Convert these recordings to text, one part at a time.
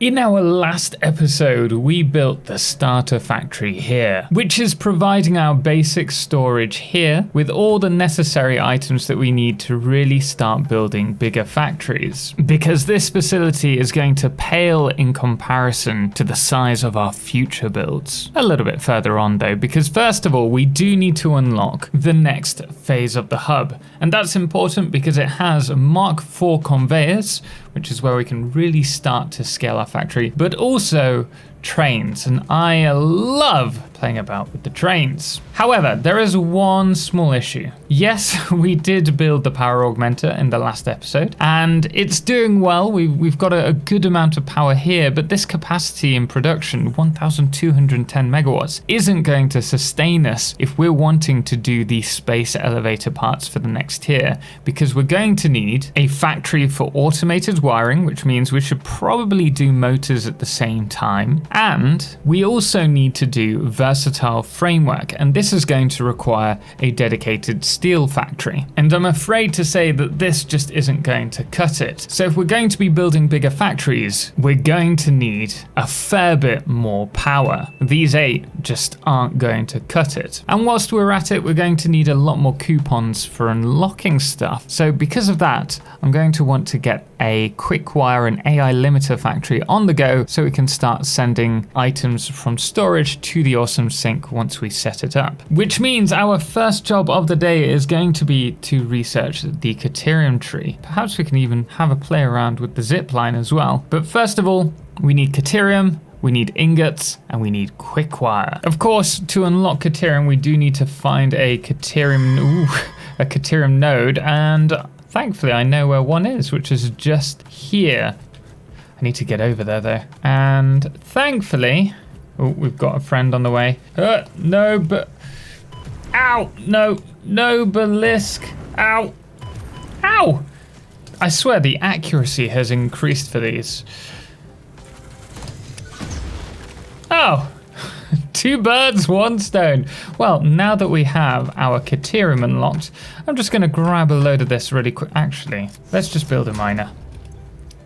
In our last episode, we built the starter factory here, which is providing our basic storage here with all the necessary items that we need to really start building bigger factories. Because this facility is going to pale in comparison to the size of our future builds. A little bit further on though, because first of all, we do need to unlock the next phase of the hub. And that's important because it has Mark IV conveyors, which is where we can really start to scale our factory, but also trains, and I love playing about with the trains. However, there is one small issue. Yes, we did build the power augmenter in the last episode, and it's doing well. We've got a good amount of power here, but this capacity in production, 1,210 megawatts, isn't going to sustain us if we're wanting to do the space elevator parts for the next tier, because we're going to need a factory for automated wiring, which means we should probably do motors at the same time. And we also need to do versatile framework, and this is going to require a dedicated steel factory. And I'm afraid to say that this just isn't going to cut it. So if we're going to be building bigger factories, we're going to need a fair bit more power. These 8 just aren't going to cut it. And whilst we're at it, we're going to need a lot more coupons for unlocking stuff. So because of that, I'm going to want to get a quick wire and AI limiter factory on the go so we can start sending items from storage to the awesome sink once we set it up. Which means our first job of the day is going to be to research the caterium tree. Perhaps we can even have a play around with the zip line as well. But first of all, we need caterium, we need ingots, and we need quick wire. Of course, to unlock caterium, we do need to find a caterium node, and thankfully I know where one is, which is just here. I need to get over there though. And thankfully, oh, we've got a friend on the way. No, but, ow, no, obelisk, ow, ow. I swear the accuracy has increased for these. Oh, 2 birds, 1 stone. Well, now that we have our caterium unlocked, I'm just gonna grab a load of this really quick. Actually, let's just build a miner.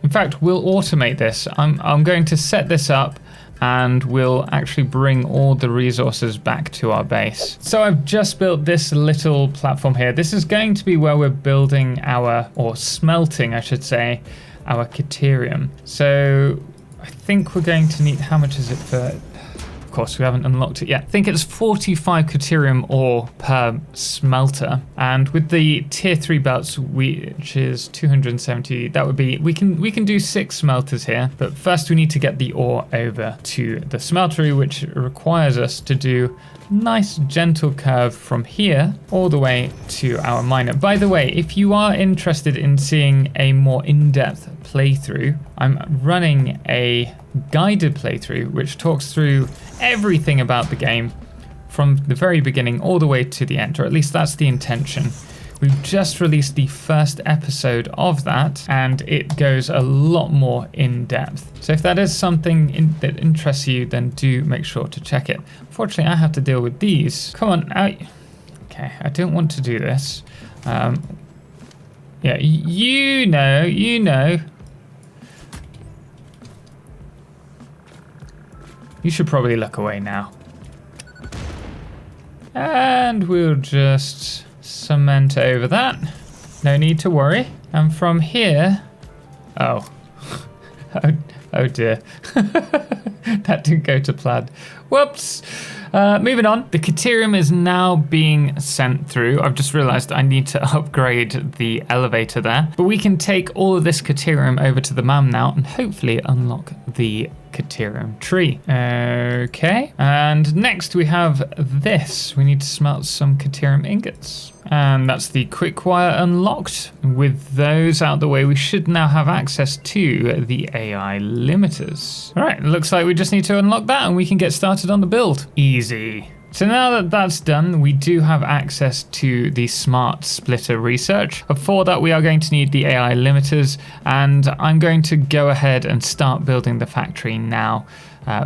In fact, we'll automate this. I'm going to set this up and we'll actually bring all the resources back to our base. So I've just built this little platform here. This is going to be where we're building or smelting, I should say, our caterium. So I think we're going to need, how much is it for? Of course, we haven't unlocked it yet. I think it's 45 caterium ore per smelter, and with the tier 3 belts, which is 270, that would be, we can do 6 smelters here, but first we need to get the ore over to the smeltery, which requires us to do a nice gentle curve from here all the way to our miner. By the way, if you are interested in seeing a more in-depth playthrough, I'm running a guided playthrough which talks through everything about the game from the very beginning all the way to the end, or at least that's the intention. We've just released the first episode of that, and it goes a lot more in depth. So if that is something that interests you, then do make sure to check it. Unfortunately, I have to deal with these. Come on, out. Okay, I don't want to do this. Yeah, you know. You should probably look away now. And we'll just cement over that. No need to worry. And from here, oh dear. That didn't go to plan. Whoops. Moving on, the caterium is now being sent through. I've just realized I need to upgrade the elevator there, but we can take all of this caterium over to the MAM now and hopefully unlock the caterium tree. Okay, and next we have this. We need to smelt some caterium ingots. And that's the quick wire unlocked. With those out the way, we should now have access to the AI limiters. All right, looks like we just need to unlock that and we can get started on the build. Easy. So now that that's done, we do have access to the smart splitter research. For that, we are going to need the AI limiters, and I'm going to go ahead and start building the factory now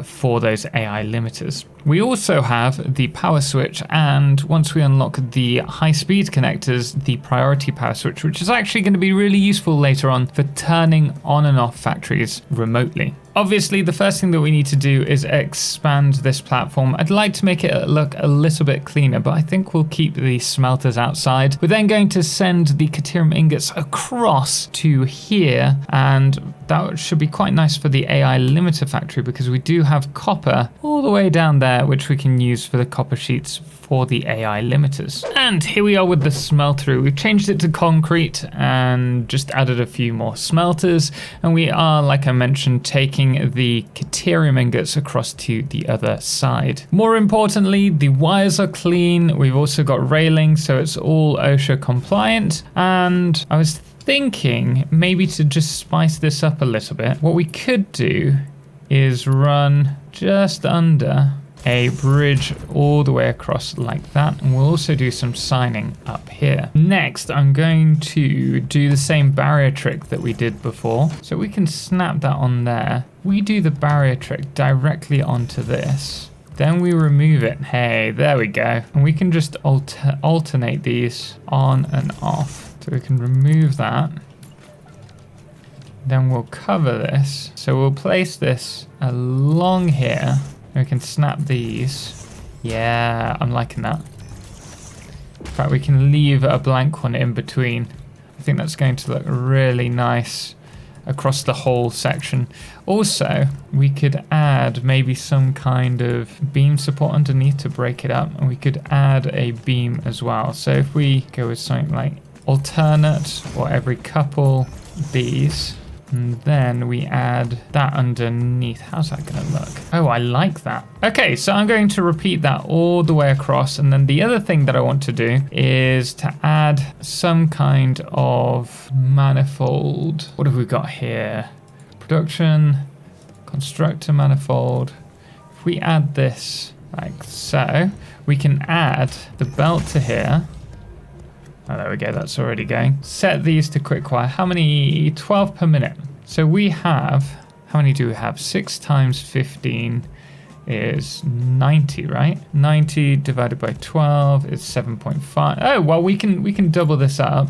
for those AI limiters. We also have the power switch, and once we unlock the high speed connectors, the priority power switch, which is actually going to be really useful later on for turning on and off factories remotely. Obviously, the first thing that we need to do is expand this platform. I'd like to make it look a little bit cleaner, but I think we'll keep the smelters outside. We're then going to send the caterium ingots across to here, and that should be quite nice for the AI limiter factory because we do have copper all the way down there, which we can use for the copper sheets for the AI limiters. And here we are with the smeltery. We've changed it to concrete and just added a few more smelters. And we are, like I mentioned, taking the caterium ingots across to the other side. More importantly, the wires are clean. We've also got railing, so it's all OSHA compliant. And I was thinking maybe to just spice this up a little bit. What we could do is run just under a bridge all the way across like that, and we'll also do some signing up here. Next, I'm going to do the same barrier trick that we did before, so we can snap that on there. We do the barrier trick directly onto this, then we remove it. Hey, there we go. And we can just alternate these on and off. So we can remove that. Then we'll cover this. So we'll place this along here. We can snap these. Yeah, I'm liking that. In fact, we can leave a blank one in between. I think that's going to look really nice across the whole section. Also, we could add maybe some kind of beam support underneath to break it up, and we could add a beam as well. So if we go with something like alternate or every couple these, and then we add that underneath. How's that going to look? Oh, I like that. Okay, so I'm going to repeat that all the way across. And then the other thing that I want to do is to add some kind of manifold. What have we got here? Production, constructor manifold. If we add this like so, we can add the belt to here. Oh, there we go, that's already going. Set these to quick wire. How many? 12 per minute. So we have, how many do we have? 6 times 15 is 90, right? 90 divided by 12 is 7.5. Oh, well, we can double this up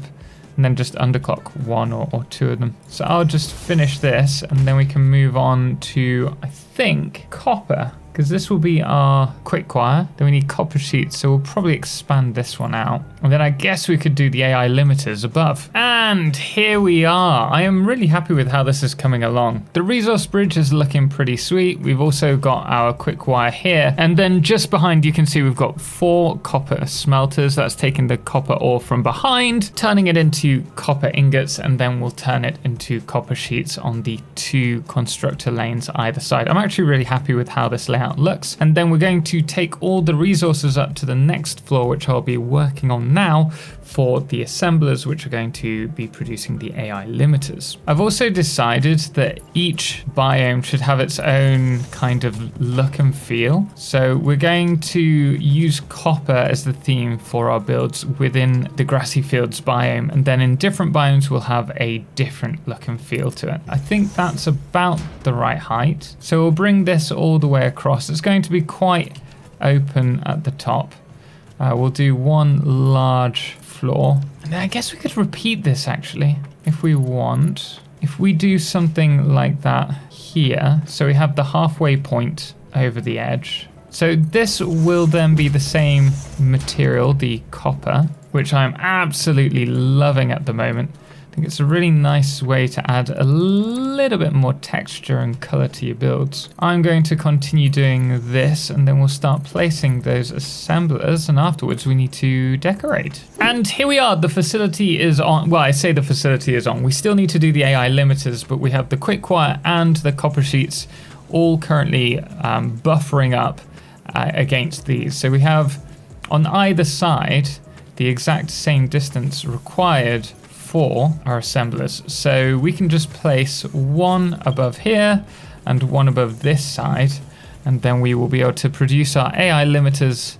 and then just underclock one or two of them. So I'll just finish this and then we can move on to, I think, copper. Because this will be our quick wire. Then we need copper sheets, so we'll probably expand this one out. And then I guess we could do the AI limiters above. And here we are. I am really happy with how this is coming along. The resource bridge is looking pretty sweet. We've also got our quick wire here. And then just behind, you can see we've got 4 copper smelters. That's taking the copper ore from behind, turning it into copper ingots, and then we'll turn it into copper sheets on the 2 constructor lanes either side. I'm actually really happy with how this layout looks. And then we're going to take all the resources up to the next floor, which I'll be working on now for the assemblers, which are going to be producing the AI limiters. I've also decided that each biome should have its own kind of look and feel. So we're going to use copper as the theme for our builds within the grassy fields biome, and then in different biomes we'll have a different look and feel to it. I think that's about the right height. So we'll bring this all the way across. It's going to be quite open at the top. We'll do one large floor. And then I guess we could repeat this actually, if we want. If we do something like that here, so we have the halfway point over the edge. So this will then be the same material, the copper, which I'm absolutely loving at the moment. I think it's a really nice way to add a little bit more texture and color to your builds. I'm going to continue doing this, and then we'll start placing those assemblers, and afterwards we need to decorate. And here we are, the facility is on. Well, I say the facility is on. We still need to do the AI limiters, but we have the quick wire and the copper sheets all currently buffering up against these. So we have on either side the exact same distance required for our assemblers. So we can just place one above here and one above this side, and then we will be able to produce our AI limiters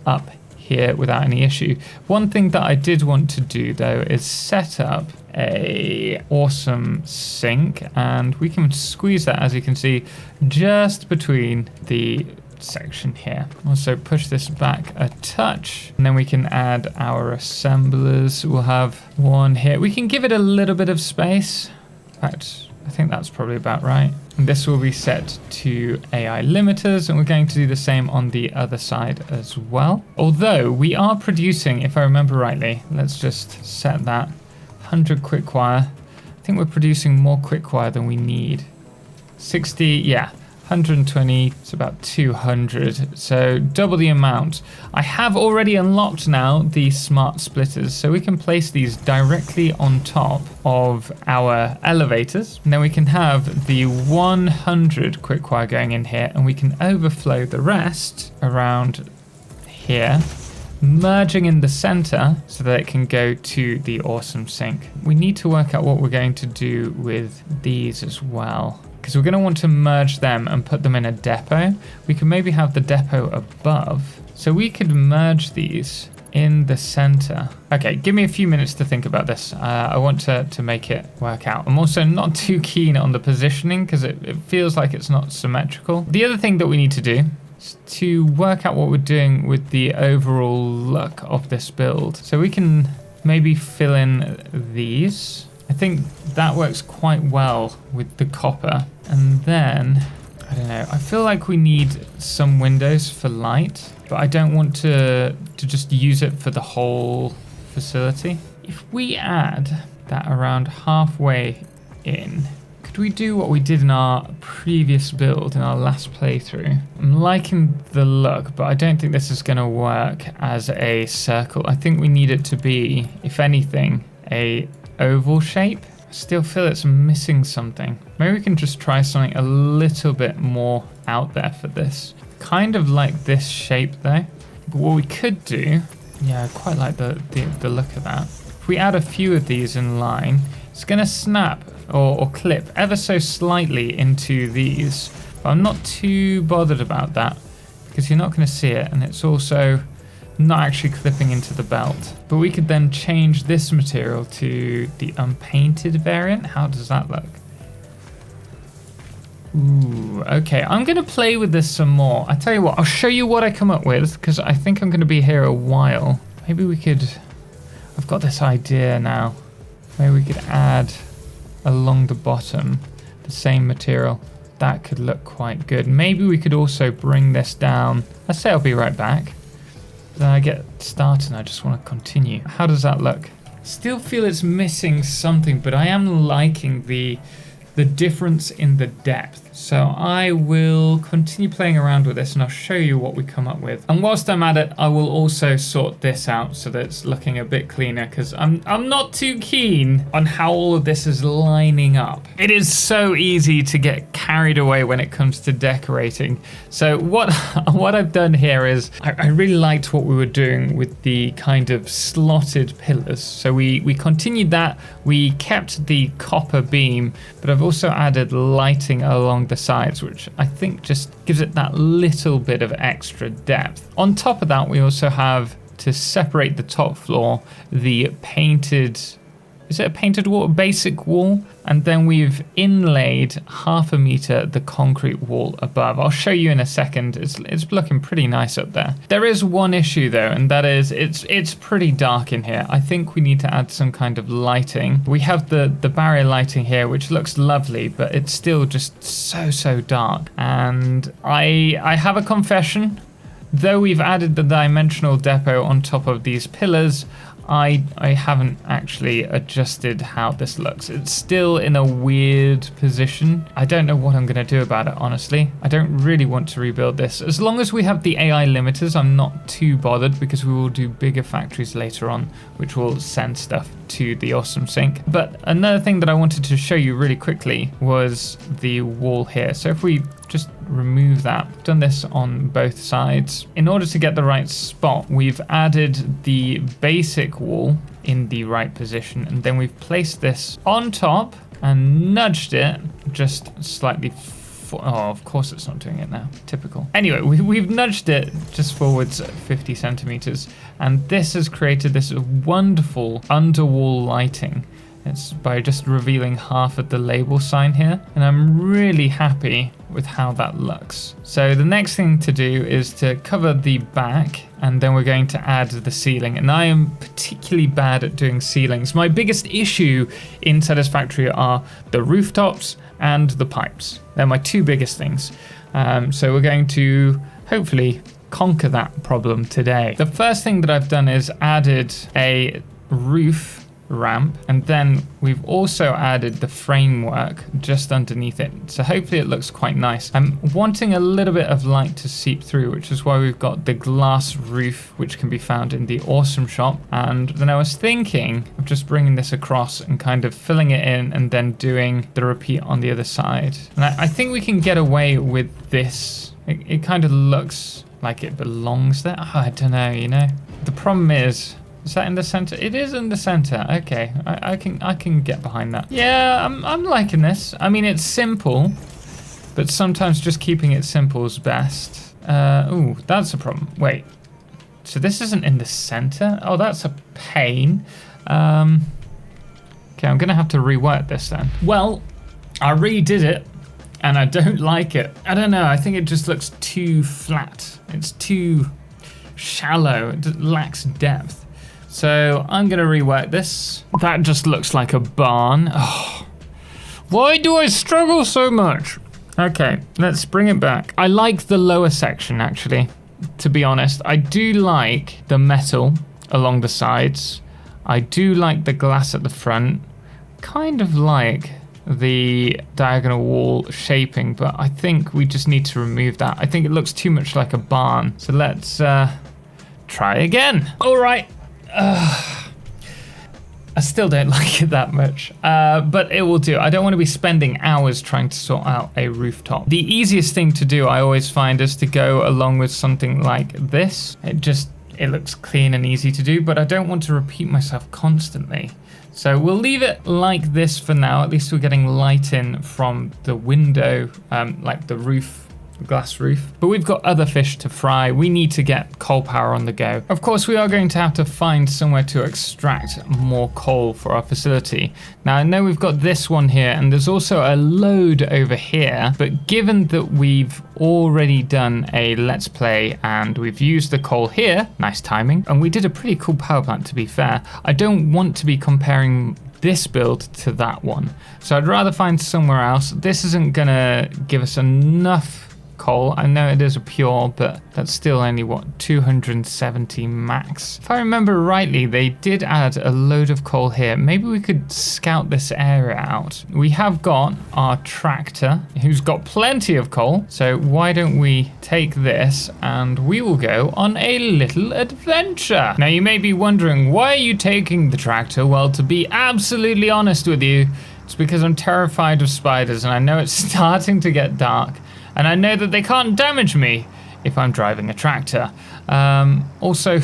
up here without any issue. One thing that I did want to do though is set up a awesome sink, and we can squeeze that, as you can see, just between the section here. Also push this back a touch, and then we can add our assemblers. We'll have one here. We can give it a little bit of space. In fact, I think that's probably about right. And this will be set to AI limiters, and we're going to do the same on the other side as well. Although we are producing, if I remember rightly, let's just set that 100 quick-wire. I think we're producing more quick-wire than we need. 60, yeah. 120, it's about 200, so double the amount. I have already unlocked now the smart splitters, so we can place these directly on top of our elevators. And then we can have the 100 quick-wire going in here, and we can overflow the rest around here, merging in the center so that it can go to the awesome sink. We need to work out what we're going to do with these as well, because we're going to want to merge them and put them in a depot. We could maybe have the depot above. So we could merge these in the center. Okay, give me a few minutes to think about this. I want to make it work out. I'm also not too keen on the positioning because it feels like it's not symmetrical. The other thing that we need to do is to work out what we're doing with the overall look of this build. So we can maybe fill in these. I think that works quite well with the copper. And then, I don't know, I feel like we need some windows for light, but I don't want to just use it for the whole facility. If we add that around halfway in, could we do what we did in our previous build, in our last playthrough? I'm liking the look, but I don't think this is going to work as a circle. I think we need it to be, if anything, a oval shape. I still feel it's missing something. Maybe we can just try something a little bit more out there for this. Kind of like this shape though. But what we could do, yeah, I quite like the look of that. If we add a few of these in line, it's going to snap or clip ever so slightly into these. But I'm not too bothered about that because you're not going to see it, and it's also not actually clipping into the belt. But we could then change this material to the unpainted variant. How does that look? Ooh, okay, I'm gonna play with this some more. I tell you what, I'll show you what I come up with because I think I'm gonna be here a while. Maybe we could, I've got this idea now. Maybe we could add along the bottom the same material. That could look quite good. Maybe we could also bring this down. Let's say I'll be right back. Then I get started and I just want to continue. How does that look? Still feel it's missing something, but I am liking the difference in the depth. So I will continue playing around with this and I'll show you what we come up with. And whilst I'm at it, I will also sort this out so that it's looking a bit cleaner because I'm not too keen on how all of this is lining up. It is so easy to get carried away when it comes to decorating. So what I've done here is I really liked what we were doing with the kind of slotted pillars. So we continued that. We kept the copper beam, but I've also added lighting along the sides, which I think just gives it that little bit of extra depth. On top of that, we also have, to separate the top floor, the painted, is it a painted wall, basic wall? And then we've inlaid 0.5 meter the concrete wall above. I'll show you in a second. It's looking pretty nice up there. There is one issue though, and that is it's pretty dark in here. I think we need to add some kind of lighting. We have the barrier lighting here, which looks lovely, but it's still just so dark. And I have a confession. Though we've added the dimensional depot on top of these pillars, I haven't actually adjusted how this looks. It's still in a weird position. I don't know what I'm going to do about it, honestly. I don't really want to rebuild this. As long as we have the AI limiters, I'm not too bothered because we will do bigger factories later on, which will send stuff to the awesome sink. But another thing that I wanted to show you really quickly was the wall here. So if we just remove that, I've done this on both sides. In order to get the right spot, we've added the basic wall in the right position, and then we've placed this on top and nudged it just slightly. Oh, of course it's not doing it now. Typical. Anyway, we've nudged it just forwards 50 centimeters, and this has created this wonderful underwall lighting. It's by just revealing half of the label sign here, and I'm really happy with how that looks. So the next thing to do is to cover the back, and then we're going to add the ceiling. And I am particularly bad at doing ceilings. My biggest issue in Satisfactory are the rooftops and the pipes. They're my two biggest things. So we're going to hopefully conquer that problem today. The first thing that I've done is added a roof ramp, and then we've also added the framework just underneath it. So hopefully it looks quite nice. I'm wanting a little bit of light to seep through, which is why we've got the glass roof, which can be found in the Awesome Shop. And then I was thinking of just bringing this across and kind of filling it in and then doing the repeat on the other side. And I think we can get away with this. It kind of looks like it belongs there. Oh, I don't know, you know. The problem is that in the center? It is in the center. Okay, I can get behind that. Yeah, I'm liking this. I mean, it's simple, but sometimes just keeping it simple is best. Ooh, that's a problem. Wait, so this isn't in the center? Oh, that's a pain. Okay, I'm gonna have to rework this then. Well, I redid it, and I don't like it. I don't know. I think it just looks too flat. It's too shallow. It lacks depth. So I'm gonna rework this. That just looks like a barn. Oh, why do I struggle so much? Okay, let's bring it back. I like the lower section actually, to be honest. I do like the metal along the sides. I do like the glass at the front. Kind of like the diagonal wall shaping, but I think we just need to remove that. I think it looks too much like a barn. So let's try again. All right. I still don't like it that much, but it will do. I don't want to be spending hours trying to sort out a rooftop. The easiest thing to do, I always find, is to go along with something like this. It looks clean and easy to do, but I don't want to repeat myself constantly. So we'll leave it like this for now. At least we're getting light in from the window, like the roof, glass roof. But we've got other fish to fry. We need to get coal power on the go. Of course, we are going to have to find somewhere to extract more coal for our facility. Now, I know we've got this one here, and there's also a load over here, but given that we've already done a Let's Play and we've used the coal here, nice timing, and we did a pretty cool power plant, to be fair, I don't want to be comparing this build to that one. So I'd rather find somewhere else. This isn't gonna give us enough coal. I know it is a pure, but that's still only, what, 270 max. If I remember rightly, they did add a load of coal here. Maybe we could scout this area out. We have got our tractor, who's got plenty of coal. So why don't we take this and we will go on a little adventure. Now you may be wondering, why are you taking the tractor? Well, to be absolutely honest with you, it's because I'm terrified of spiders, and I know it's starting to get dark. And I know that they can't damage me if I'm driving a tractor. Also,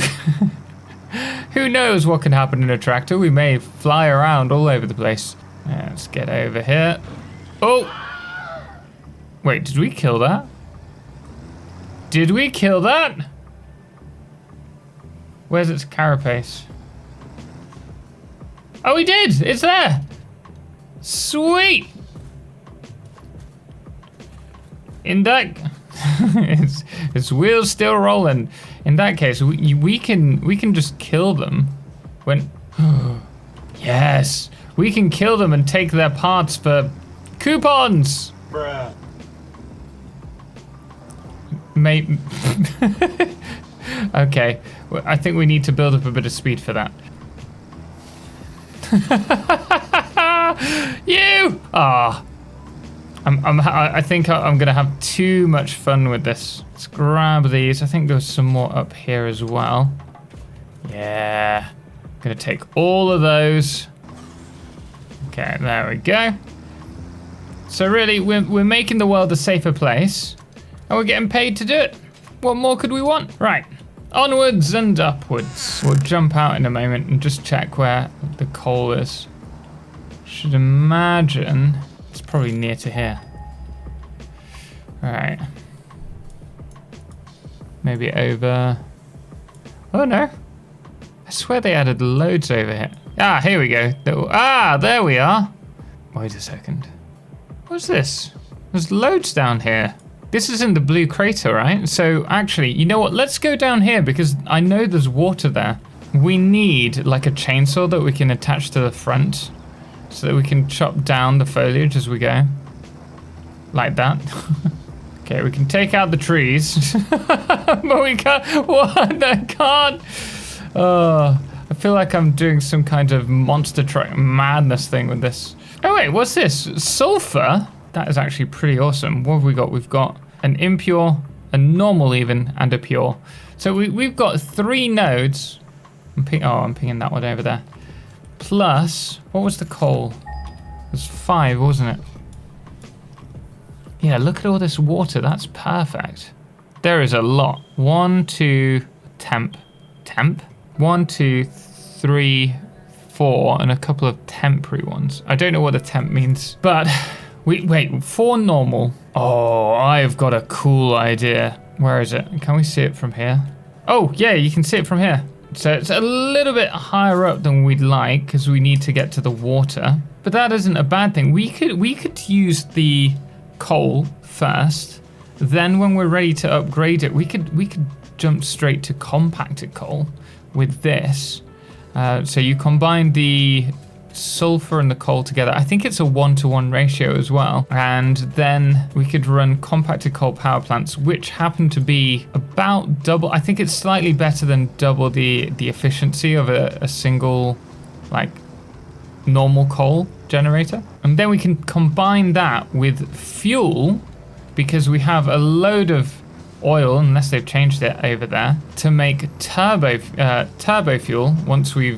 who knows what can happen in a tractor? We may fly around all over the place. Let's get over here. Oh! Wait, did we kill that? Did we kill that? Where's its carapace? Oh, we did! It's there! Sweet! In that, its wheels still rolling. In that case, we can just kill them. When, yes, we can kill them and take their parts for coupons. Bruh. Okay, well, I think we need to build up a bit of speed for that. You! Ah. I think I'm gonna have too much fun with this. Let's grab these. I think there's some more up here as well. Yeah, gonna take all of those. Okay, there we go. So really, we're making the world a safer place, and we're getting paid to do it. What more could we want? Right, onwards and upwards. We'll jump out in a moment and just check where the coal is. Should imagine it's probably near to here. All right. Maybe over. Oh no. I swear they added loads over here. Ah, here we go. Ah, there we are. Wait a second. What's this? There's loads down here. This is in the blue crater, right? So actually, you know what? Let's go down here because I know there's water there. We need like a chainsaw that we can attach to the front so that we can chop down the foliage as we go. Like that. Okay, we can take out the trees. But we can't. What? I can't. I feel like I'm doing some kind of monster truck madness thing with this. Oh wait, what's this? Sulfur? That is actually pretty awesome. What have we got? We've got an impure, a normal even, and a pure. So we've got 3 nodes. I'm pinging that one over there. Plus, what was the coal? It was 5, wasn't it? Yeah, look at all this water. That's perfect. There is a lot. 1, 2, temp. 1, 2, 3, 4, and a couple of temporary ones. I don't know what the temp means, but wait, 4 normal. Oh, I've got a cool idea. Where is it? Can we see it from here? Oh, yeah, you can see it from here. So it's a little bit higher up than we'd like because we need to get to the water, but that isn't a bad thing. We could use the coal first, then when we're ready to upgrade it, we could jump straight to compacted coal with this. So you combine the sulfur and the coal together. I think it's a 1-to-1 ratio as well. And then we could run compacted coal power plants, which happen to be about double. I think it's slightly better than double the efficiency of a single, like, normal coal generator. And then we can combine that with fuel, because we have a load of oil, unless they've changed it over there, to make turbo fuel. Once we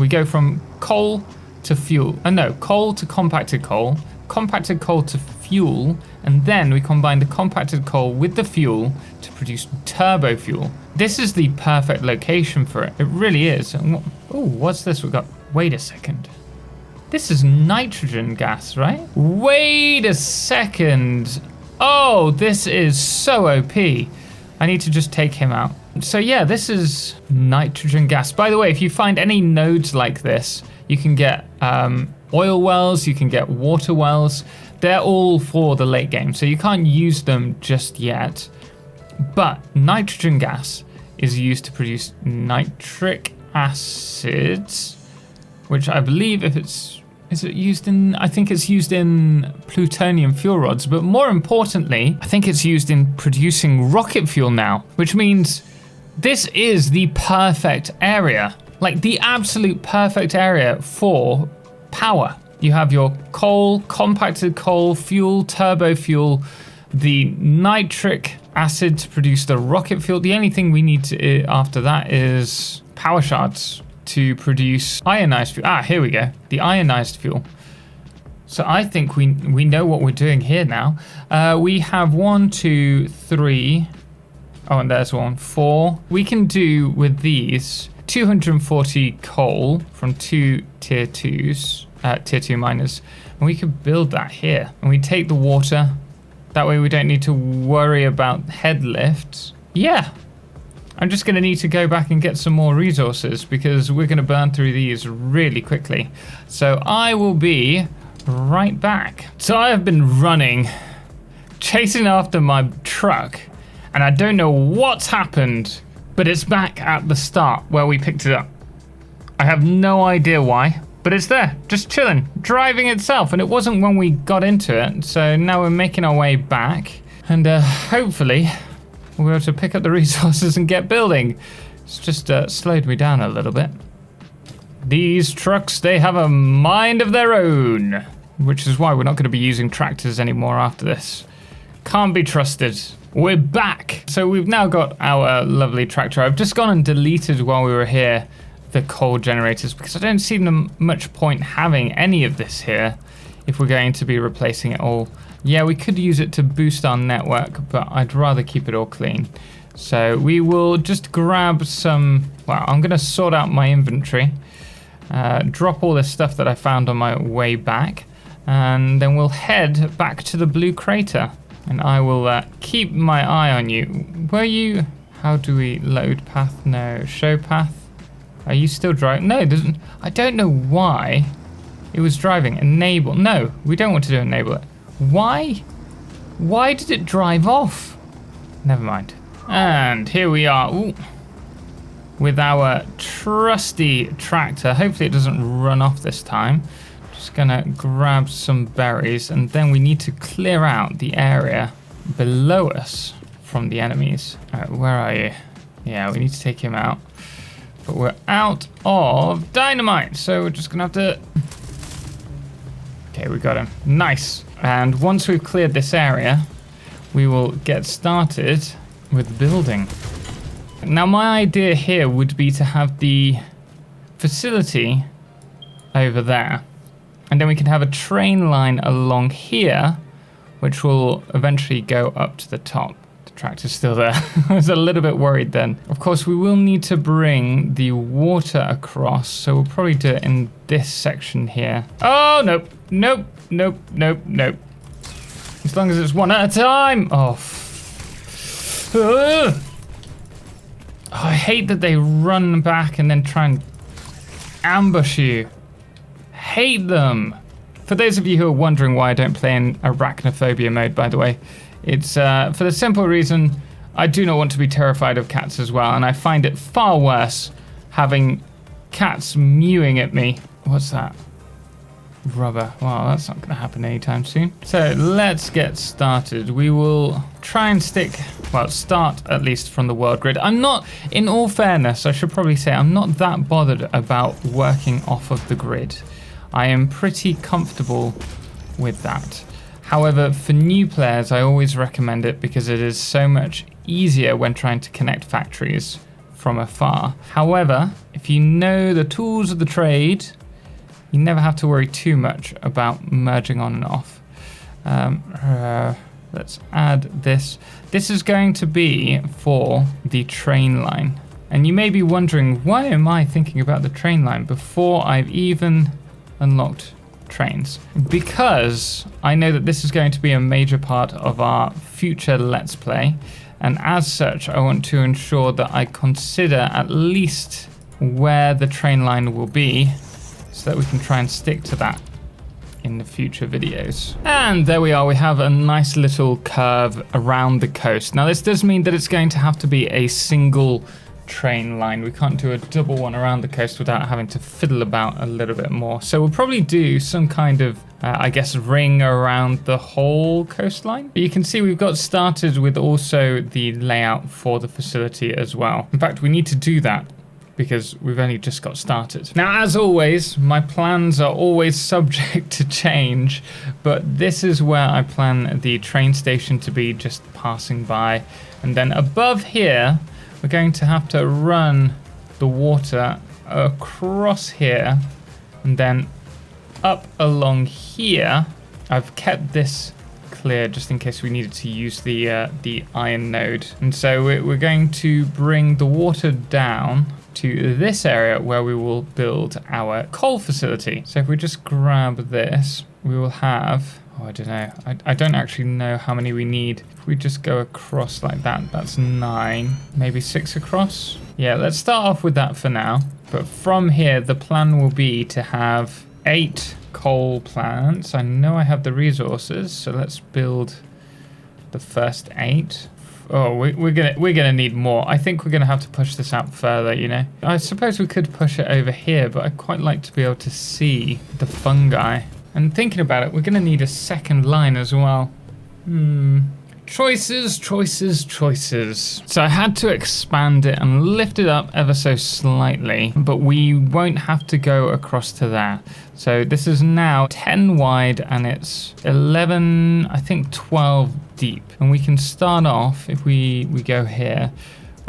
go from coal to fuel. Coal to compacted coal to fuel, and then we combine the compacted coal with the fuel to produce turbo fuel. This is the perfect location for it. It really is. Oh, what's this we got? Wait a second. This is nitrogen gas, right? Wait a second. Oh, this is so OP. I need to just take him out. So yeah, this is nitrogen gas. By the way, if you find any nodes like this, you can get oil wells, you can get water wells. They're all for the late game, so you can't use them just yet. But nitrogen gas is used to produce nitric acids, which I believe I think it's used in plutonium fuel rods, but more importantly, I think it's used in producing rocket fuel now, which means this is the perfect area, like the absolute perfect area for power. You have your coal, compacted coal, fuel, turbo fuel, the nitric acid to produce the rocket fuel. The only thing we need to, after that is power shards to produce ionized fuel. Here we go, the ionized fuel. So I think we know what we're doing here now. We have 1, 2, 3. Oh, and there's 1, 4. We can do with these 240 coal from 2 tier 2s, tier 2 miners, and we could build that here. And we take the water. That way we don't need to worry about head lifts. Yeah. I'm just going to need to go back and get some more resources because we're going to burn through these really quickly. So I will be right back. So I have been running, chasing after my truck, and I don't know what's happened, but it's back at the start where we picked it up. I have no idea why, but it's there, just chilling, driving itself, and it wasn't when we got into it. So now we're making our way back, and hopefully we'll be able to pick up the resources and get building. It's just slowed me down a little bit. These trucks, they have a mind of their own, which is why we're not going to be using tractors anymore after this. Can't be trusted. We're back. So we've now got our lovely tractor. I've just gone and deleted while we were here the coal generators because I don't see much point having any of this here if we're going to be replacing it all. Yeah, we could use it to boost our network, but I'd rather keep it all clean. So we will just grab some, I'm going to sort out my inventory, drop all this stuff that I found on my way back, and then we'll head back to the blue crater. And I will keep my eye on you. How do we load path? No, show path. Are you still driving? No, I don't know why it was driving. Enable. No, we don't want to do enable it. Why Why did it drive off? Never mind. And here we are. Ooh. With our trusty tractor. Hopefully it doesn't run off this time. Just gonna grab some berries, and then we need to clear out the area below us from the enemies. Alright, where are you? Yeah, we need to take him out. But we're out of dynamite, so we're just gonna have to... Okay, we got him. Nice. And once we've cleared this area, we will get started with building. Now, my idea here would be to have the facility over there. And then we can have a train line along here, which will eventually go up to the top. The tractor's still there. I was a little bit worried then. Of course, we will need to bring the water across, so we'll probably do it in this section here. Oh, nope, nope, nope, nope, nope. As long as it's one at a time. Oh, I hate that they run back and then try and ambush you. Hate them. For those of you who are wondering why I don't play in arachnophobia mode, by the way, it's for the simple reason I do not want to be terrified of cats as well, and I find it far worse having cats mewing at me. What's that? Rubber. Well, that's not going to happen anytime soon. So let's get started. We will try and start at least from the world grid. I'm not, in all fairness, I should probably say, I'm not that bothered about working off of the grid. I am pretty comfortable with that. However, for new players, I always recommend it because it is so much easier when trying to connect factories from afar. However, if you know the tools of the trade, you never have to worry too much about merging on and off. Let's add this. This is going to be for the train line. And you may be wondering, why am I thinking about the train line before I've even unlocked trains? Because I know that this is going to be a major part of our future Let's Play. And as such, I want to ensure that I consider at least where the train line will be, so that we can try and stick to that in the future videos. And there we are, we have a nice little curve around the coast. Now this does mean that it's going to have to be a single train line. We can't do a double one around the coast without having to fiddle about a little bit more. So we'll probably do some kind of, I guess, ring around the whole coastline. But you can see we've got started with also the layout for the facility as well. In fact, we need to do that because we've only just got started. Now, as always, my plans are always subject to change, but this is where I plan the train station to be, just passing by. And then above here, we're going to have to run the water across here and then up along here. I've kept this clear just in case we needed to use the iron node. And so we're going to bring the water down to this area where we will build our coal facility. So if we just grab this, we will have, oh, I don't know. I don't actually know how many we need. If we just go across like that, that's 9, maybe 6 across. Yeah, let's start off with that for now. But from here, the plan will be to have 8 coal plants. I know I have the resources, so let's build the first 8. Oh, we're gonna need more. I think we're gonna have to push this out further, you know. I suppose we could push it over here, but I'd quite like to be able to see the fungi. And thinking about it, we're gonna need a second line as well. Choices, choices, choices. So I had to expand it and lift it up ever so slightly, but we won't have to go across to there. So this is now 10 wide and it's 11, I think 12 deep. And we can start off, if we go here,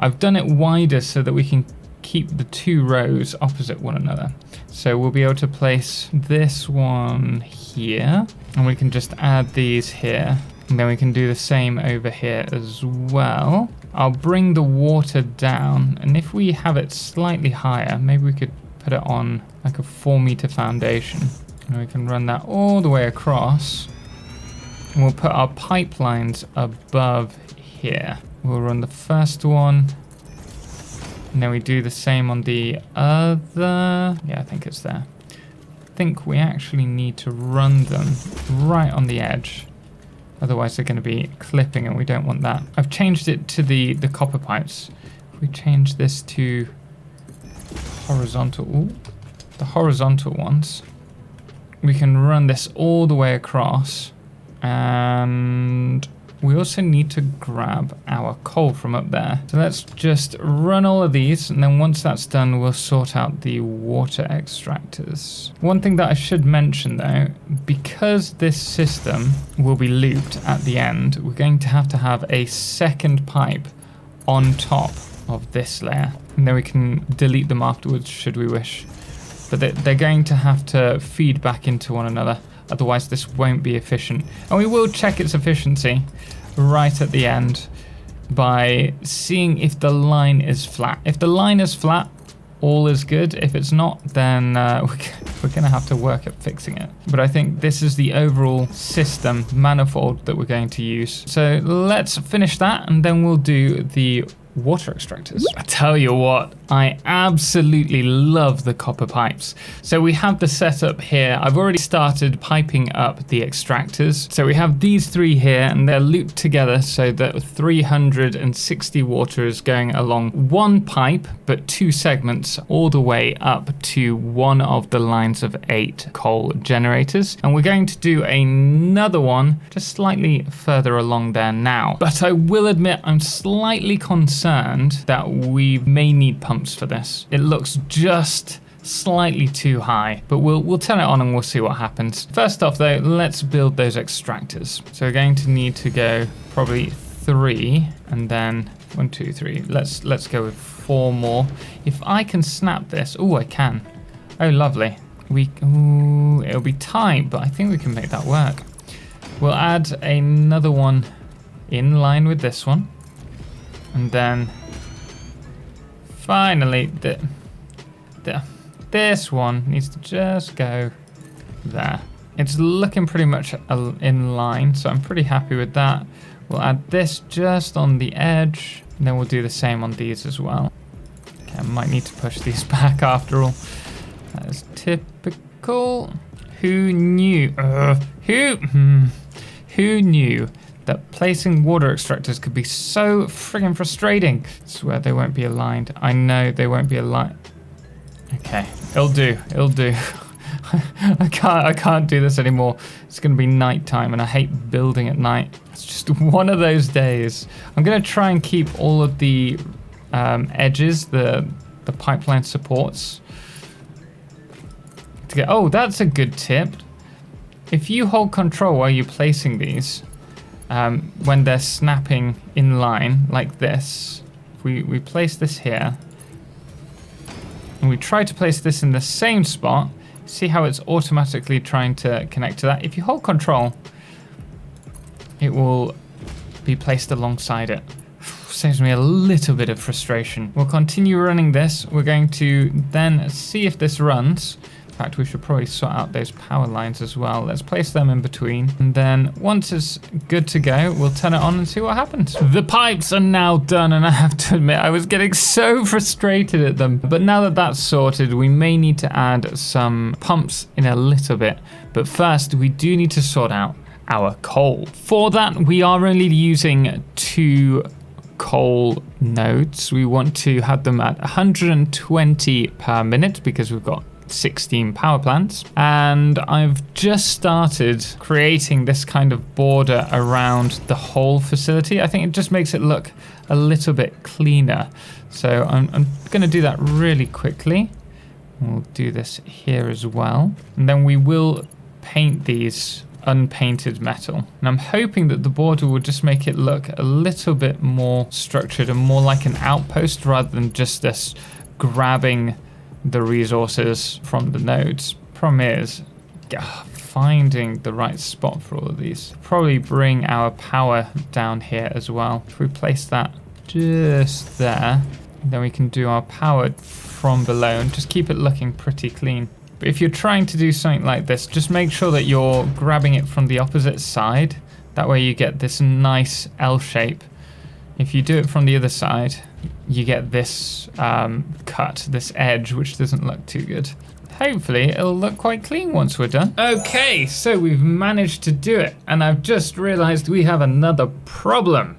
I've done it wider so that we can keep the 2 rows opposite one another. So we'll be able to place this one here, and we can just add these here. And then we can do the same over here as well. I'll bring the water down, and if we have it slightly higher, maybe we could put it on like a 4-meter foundation. And we can run that all the way across. And we'll put our pipelines above here. We'll run the first one. And then we do the same on the other. Yeah, I think it's there. I think we actually need to run them right on the edge. Otherwise they're going to be clipping and we don't want that. I've changed it to the copper pipes. If we change this to horizontal, the horizontal ones, we can run this all the way across, and we also need to grab our coal from up there. So let's just run all of these, and then once that's done, we'll sort out the water extractors. One thing that I should mention though, because this system will be looped at the end, we're going to have a second pipe on top of this layer, and then we can delete them afterwards should we wish. But they're going to have to feed back into one another, otherwise this won't be efficient. And we will check its efficiency right at the end by seeing if the line is flat. If the line is flat, all is good. If it's not, then we're gonna have to work at fixing it. But I think this is the overall system manifold that we're going to use. So let's finish that, and then we'll do the water extractors. I tell you what, I absolutely love the copper pipes. So we have the setup here. I've already started piping up the extractors. So we have these three here, and they're looped together so that 360 water is going along one pipe, but two segments all the way up to one of the lines of 8 coal generators. And we're going to do another one just slightly further along there now. But I will admit I'm slightly concerned that we may need pumps for this. It looks just slightly too high, but we'll turn it on and we'll see what happens. First off though, let's build those extractors. So we're going to need to go probably 3 and then 1, 2, 3. Let's go with 4 more. If I can snap this, I can. Oh, lovely. It'll be tight, but I think we can make that work. We'll add another one in line with this one. And then finally, this one needs to just go there. It's looking pretty much in line, so I'm pretty happy with that. We'll add this just on the edge, and then we'll do the same on these as well. Okay, I might need to push these back after all. That is typical. Who knew? Who knew that placing water extractors could be so friggin' frustrating? I swear they won't be aligned. I know they won't be aligned. Okay, it'll do. I can't do this anymore. It's gonna be nighttime, and I hate building at night. It's just one of those days. I'm gonna try and keep all of the edges, the pipeline supports. That's a good tip. If you hold control while you're placing these, when they're snapping in line like this, we place this here, and we try to place this in the same spot. See how it's automatically trying to connect to that? If you hold control, it will be placed alongside it. Saves me a little bit of frustration. We'll continue running this. We're going to then see if this runs. In fact, we should probably sort out those power lines as well. Let's place them in between. And then once it's good to go, we'll turn it on and see what happens. The pipes are now done, and I have to admit, I was getting so frustrated at them. But now that that's sorted, we may need to add some pumps in a little bit. But first, we do need to sort out our coal. For that, we are only using 2 coal nodes. We want to have them at 120 per minute because we've got 16 power plants, and I've just started creating this kind of border around the whole facility. I think it just makes it look a little bit cleaner. So I'm going to do that really quickly. We'll do this here as well, and then we will paint these unpainted metal. And I'm hoping that the border will just make it look a little bit more structured and more like an outpost rather than just this grabbing the resources from the nodes. Problem is finding the right spot for all of these. Probably bring our power down here as well. If we place that just there, then we can do our power from below and just keep it looking pretty clean. But if you're trying to do something like this, just make sure that you're grabbing it from the opposite side. That way you get this nice L shape. If you do it from the other side, you get this cut, this edge, which doesn't look too good. hopefully it'll look quite clean once we're done. Okay, so we've managed to do it, and I've just realized we have another problem.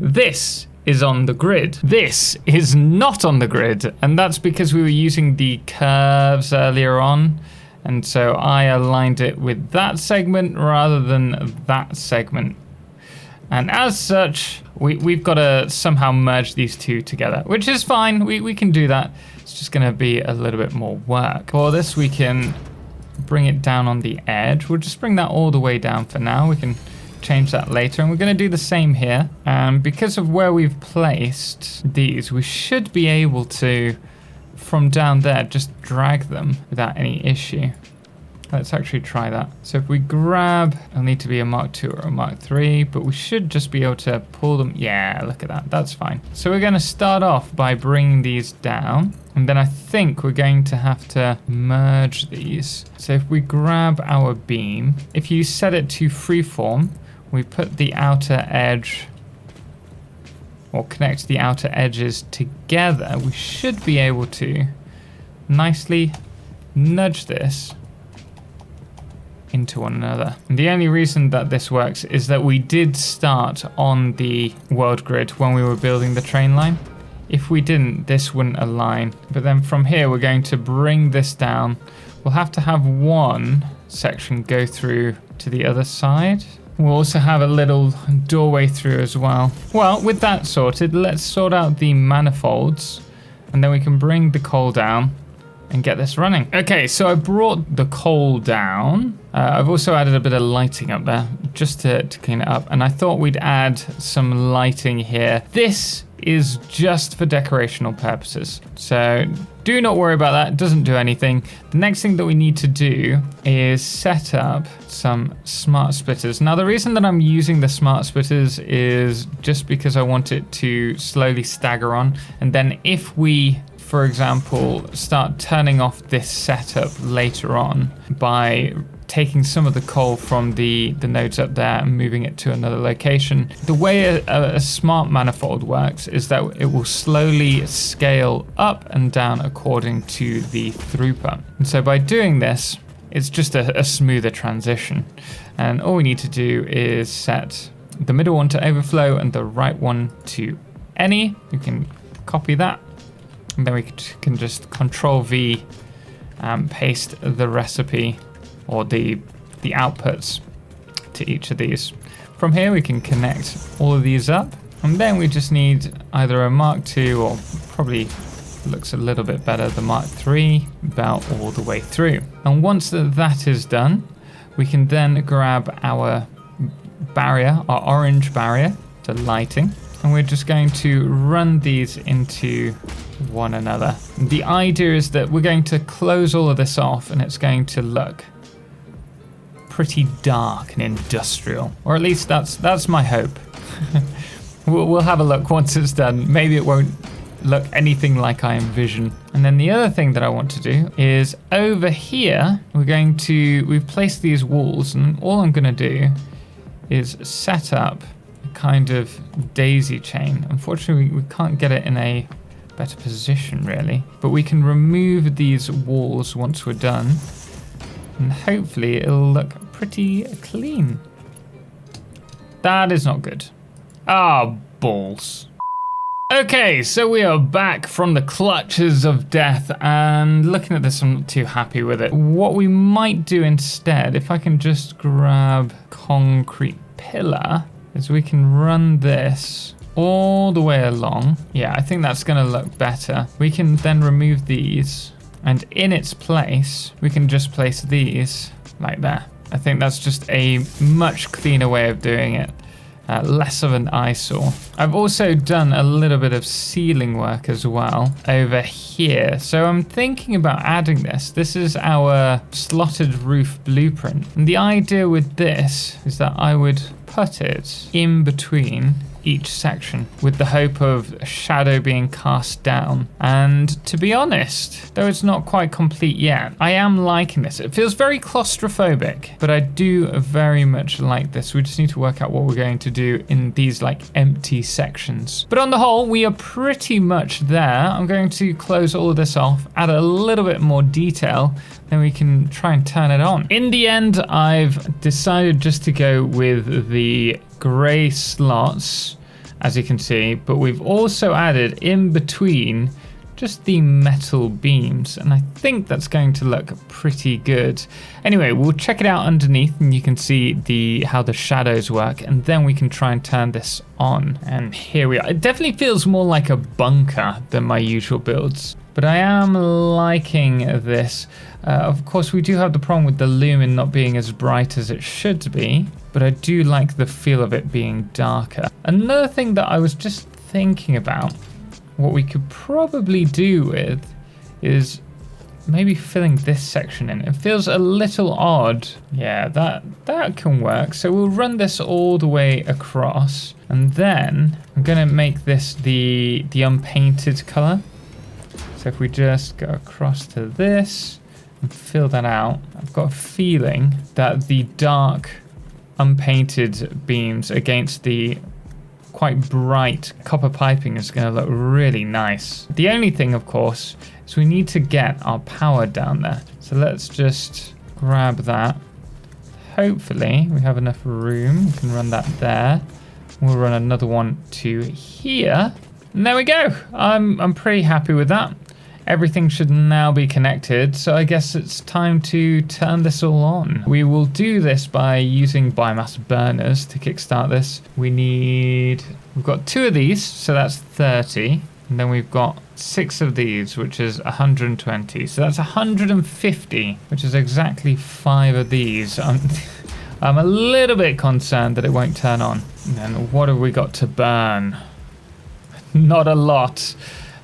This is on the grid. This is not on the grid, and that's because we were using the curves earlier on, and so I aligned it with that segment rather than that segment. And as such, we've got to somehow merge these two together, which is fine. We can do that. It's just going to be a little bit more work. For this, we can bring it down on the edge. We'll just bring that all the way down for now. We can change that later, and we're going to do the same here. And because of where we've placed these, we should be able to, from down there, just drag them without any issue. Let's actually try that. So if we grab, it'll need to be a Mark II or a Mark III, but we should just be able to pull them. Yeah, look at that. That's fine. So we're going to start off by bringing these down, and then I think we're going to have to merge these. So if we grab our beam, if you set it to freeform, we put the outer edge, or connect the outer edges together, we should be able to nicely nudge this into one another. And the only reason that this works is that we did start on the world grid when we were building the train line. If we didn't, this wouldn't align. But then from here, we're going to bring this down. We'll have to have one section go through to the other side. We'll also have a little doorway through as well. Well, with that sorted, let's sort out the manifolds, and then we can bring the coal down and get this running. Okay, so I brought the coal down. I've also added a bit of lighting up there just to clean it up. And I thought we'd add some lighting here. This is just for decorational purposes. So do not worry about that. It doesn't do anything. The next thing that we need to do is set up some smart splitters. Now, the reason that I'm using the smart splitters is just because I want it to slowly stagger on. And then if we, for example, start turning off this setup later on by taking some of the coal from the nodes up there and moving it to another location. The way a smart manifold works is that it will slowly scale up and down according to the throughput. And so by doing this, it's just a smoother transition. And all we need to do is set the middle one to overflow and the right one to any. You can copy that. And then we can just Control V and paste the recipe or the outputs to each of these. From here we can connect all of these up, and then we just need either a Mark II or probably looks a little bit better, the Mark III, about all the way through. And once that is done, we can then grab our barrier, our orange barrier, the lighting, and we're just going to run these into one another. The idea is that we're going to close all of this off, and it's going to look pretty dark and industrial, or at least that's my hope. We'll have a look once it's done. Maybe it won't look anything like I envision. And then the other thing that I want to do is over here, we've placed these walls, and all I'm going to do is set up a kind of daisy chain. Unfortunately, we can't get it in a better position really, but we can remove these walls once we're done, and hopefully it'll look pretty clean. That is not good. Ah, balls. Okay, so we are back from the clutches of death, and looking at this, I'm not too happy with it. What we might do instead, if I can just grab concrete pillar, is we can run this all the way along. Yeah, I think that's gonna look better. We can then remove these, and in its place, we can just place these like that. I think that's just a much cleaner way of doing it. Less of an eyesore. I've also done a little bit of ceiling work as well over here. So I'm thinking about adding this. This is our slotted roof blueprint. And the idea with this is that I would put it in between each section with the hope of a shadow being cast down. And to be honest, though it's not quite complete yet, I am liking this. It feels very claustrophobic, but I do very much like this. We just need to work out what we're going to do in these like empty sections. But on the whole, we are pretty much there. I'm going to close all of this off, add a little bit more detail, then we can try and turn it on. In the end, I've decided just to go with the gray slots, as you can see, but we've also added in between just the metal beams, and I think that's going to look pretty good. Anyway, we'll check it out underneath and you can see how the shadows work, and then we can try and turn this on. And here we are. It definitely feels more like a bunker than my usual builds, but I am liking this. Of course, we do have the problem with the lumen not being as bright as it should be, but I do like the feel of it being darker. Another thing that I was just thinking about, what we could probably do with is maybe filling this section in. It feels a little odd. Yeah, that can work. So we'll run this all the way across, and then I'm gonna make this the unpainted color. So if we just go across to this and fill that out, I've got a feeling that the dark unpainted beams against the quite bright copper piping is going to look really nice. The only thing, of course, is we need to get our power down there. So let's just grab that. Hopefully we have enough room. We can run that there. We'll run another one to here. And there we go. I'm pretty happy with that. Everything should now be connected, so I guess it's time to turn this all on. We will do this by using biomass burners to kickstart this. We've got 2 of these, so that's 30. And then we've got 6 of these, which is 120. So that's 150, which is exactly 5 of these. I'm a little bit concerned that it won't turn on. And then what have we got to burn? Not a lot.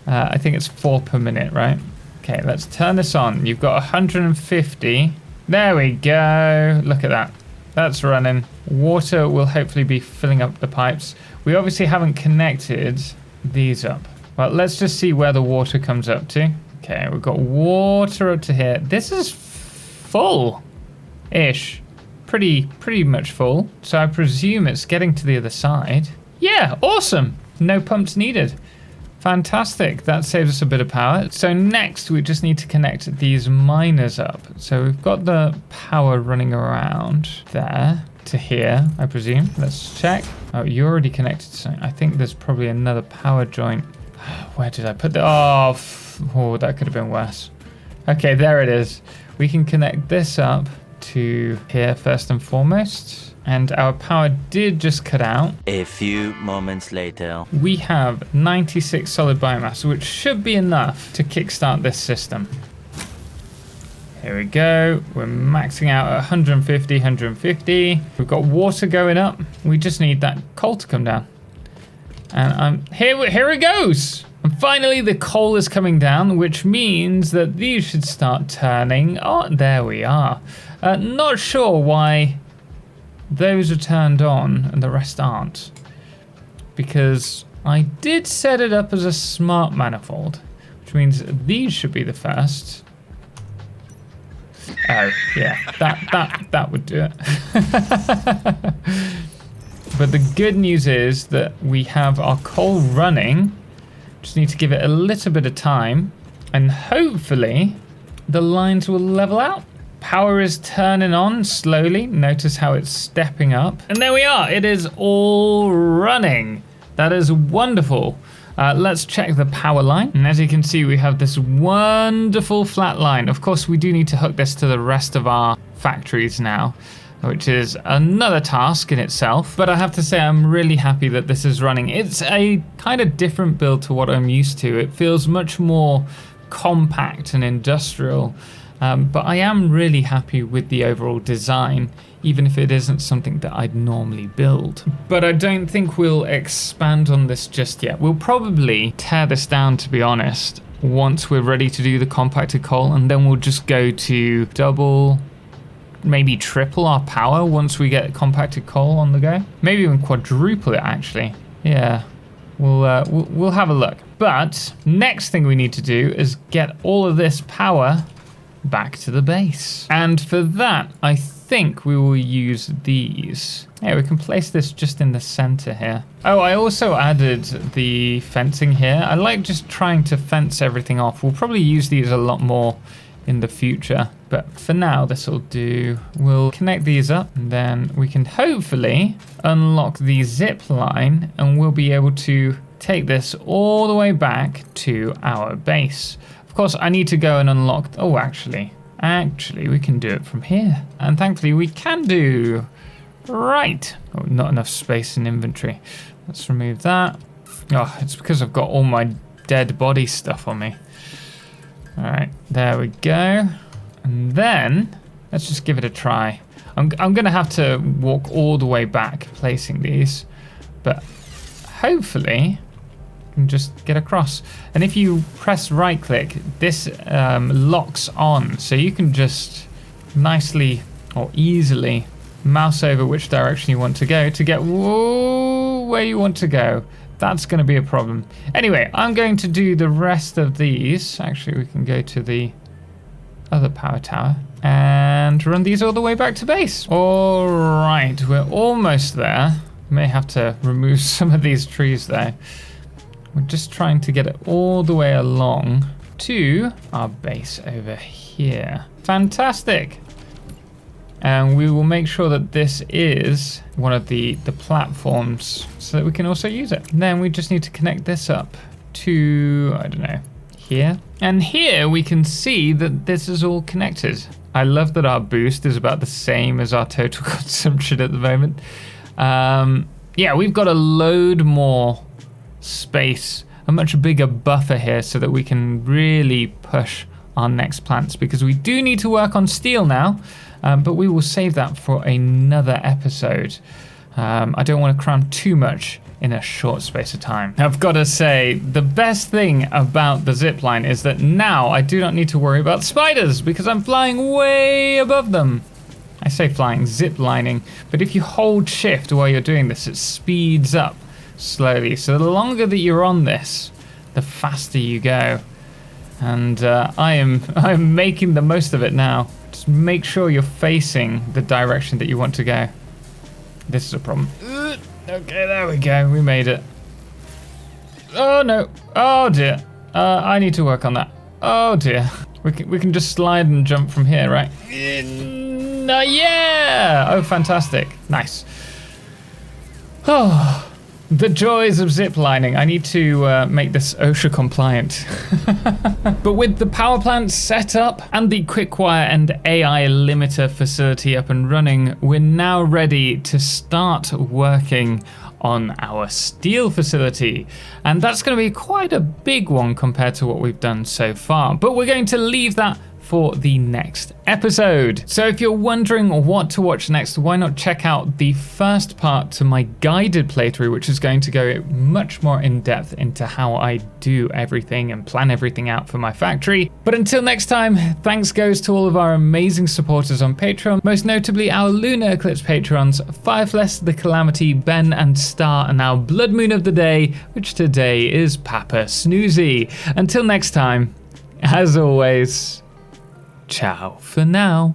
I think it's 4 per minute, right? Okay, let's turn this on. You've got 150. There we go. Look at that. That's running. Water will hopefully be filling up the pipes. We obviously haven't connected these up. Well, let's just see where the water comes up to. Okay, we've got water up to here. This is full-ish. Pretty much full. So I presume it's getting to the other side. Yeah, awesome. No pumps needed. Fantastic, that saves us a bit of power. So next we just need to connect these miners up. So we've got the power running around there to here, I presume. Let's check. Oh, you're already connected to something. I think there's probably another power joint. Where did I put the, oh, that could have been worse. Okay, there it is. We can connect this up to here first and foremost. And our power did just cut out. A few moments later. We have 96 solid biomass, which should be enough to kickstart this system. Here we go. We're maxing out at 150, 150. We've got water going up. We just need that coal to come down. And here it goes. And finally, the coal is coming down, which means that these should start turning. Oh, there we are. Not sure why those are turned on and the rest aren't, because I did set it up as a smart manifold, which means these should be the first. Oh yeah, that would do it. But the good news is that we have our coal running. Just need to give it a little bit of time, and hopefully the lines will level out. Power is turning on slowly. Notice how it's stepping up. And there we are. It is all running. That is wonderful. Let's check the power line. And as you can see, we have this wonderful flat line. Of course, we do need to hook this to the rest of our factories now, which is another task in itself. But I have to say, I'm really happy that this is running. It's a kind of different build to what I'm used to. It feels much more compact and industrial. But I am really happy with the overall design, even if it isn't something that I'd normally build. But I don't think we'll expand on this just yet. We'll probably tear this down, to be honest, once we're ready to do the compacted coal, and then we'll just go to double, maybe triple our power once we get compacted coal on the go. Maybe even quadruple it, actually. Yeah, we'll have a look. But next thing we need to do is get all of this power back to the base. And for that, I think we will use these. Yeah, we can place this just in the center here. Oh, I also added the fencing here. I like just trying to fence everything off. We'll probably use these a lot more in the future, but for now this will do. We'll connect these up and then we can hopefully unlock the zip line and we'll be able to take this all the way back to our base. Of course, I need to go and unlock, oh, actually we can do it from here. And thankfully we can do. Right. Oh, not enough space in inventory. Let's remove that. Oh, it's because I've got all my dead body stuff on me. All right, there we go. And then let's just give it a try. I'm gonna have to walk all the way back placing these, but hopefully I can just get across. And if you press right click, this locks on, so you can just nicely or easily mouse over which direction you want to go to get where you want to go. That's going to be a problem. Anyway, I'm going to do the rest of these. Actually, we can go to the other power tower and run these all the way back to base. All right, we're almost there. May have to remove some of these trees there. We're just trying to get it all the way along to our base over here. Fantastic. And we will make sure that this is one of the platforms so that we can also use it. And then we just need to connect this up to, I don't know, here. And here we can see that this is all connected. I love that our boost is about the same as our total consumption at the moment. Yeah, we've got a load more space, a much bigger buffer here so that we can really push our next plants, because we do need to work on steel now. But we will save that for another episode. I don't want to cram too much in a short space of time. I've got to say, the best thing about the zipline is that now I do not need to worry about spiders because I'm flying way above them. I say flying, ziplining, but if you hold shift while you're doing this, it speeds up slowly. So the longer that you're on this, the faster you go. And I'm making the most of it now. Just make sure you're facing the direction that you want to go. This is a problem. Okay, there we go. We made it. Oh no. Oh dear. I need to work on that. Oh dear. We can just slide and jump from here, right? Yeah. Oh, fantastic. Nice. Oh. The joys of ziplining. I need to make this OSHA compliant. But with the power plant set up and the quick-wire and AI limiter facility up and running, we're now ready to start working on our steel facility. And that's going to be quite a big one compared to what we've done so far. But we're going to leave that for the next episode. So if you're wondering what to watch next, why not check out the first part to my guided playthrough, which is going to go much more in depth into how I do everything and plan everything out for my factory. But until next time, thanks goes to all of our amazing supporters on Patreon, most notably our Lunar Eclipse patrons, Firefless, The Calamity, Ben and Star, and our Blood Moon of the Day, which today is Papa Snoozy. Until next time, as always, ciao for now.